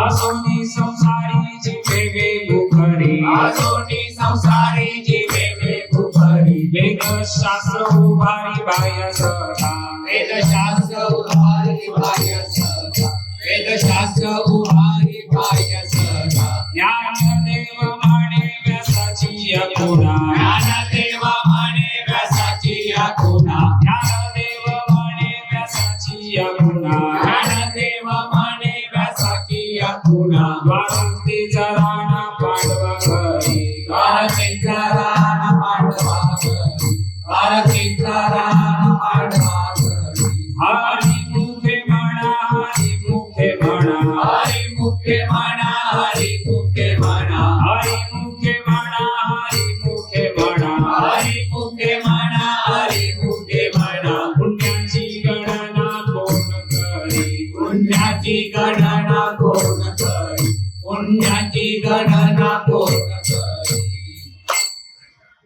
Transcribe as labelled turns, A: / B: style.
A: आसोनी संसारी जीवे भूखरी
B: आसोनी संसारी जीवे भूखरी
A: वेद शास्त्र उभारी बाह्य सदा
B: वेद शास्त्र उभारी बाह्य सदा वेद शास्त्र उभारी बाह्य सदा
A: ज्ञानदेव माने व्यासाची या गुणा
B: ज्ञानदेव माने व्यासाची या गुणा
A: ज्ञानदेव माने व्यासाची या गुणा
B: ज्ञानदेव माने व्यासाची या गुणा
A: द्वारकेचा राणा पांडवा घरी
B: द्वारकेचा राणा पांडवा घरी द्वारकेचा राणा पांडवा घरी
A: हरी मुखे म्हणा हरी मुखे म्हणा
B: हरी मुखे म्हणा हरी मुखे म्हणा
A: हरी मुखे म्हणा हरी मुखे म्हणा
B: हरी मुखे म्हणा हरी मुखे म्हणा
A: पुण्याची गणना कोण करी
B: पुण्याची गणना कोण करी पुण्याची गणना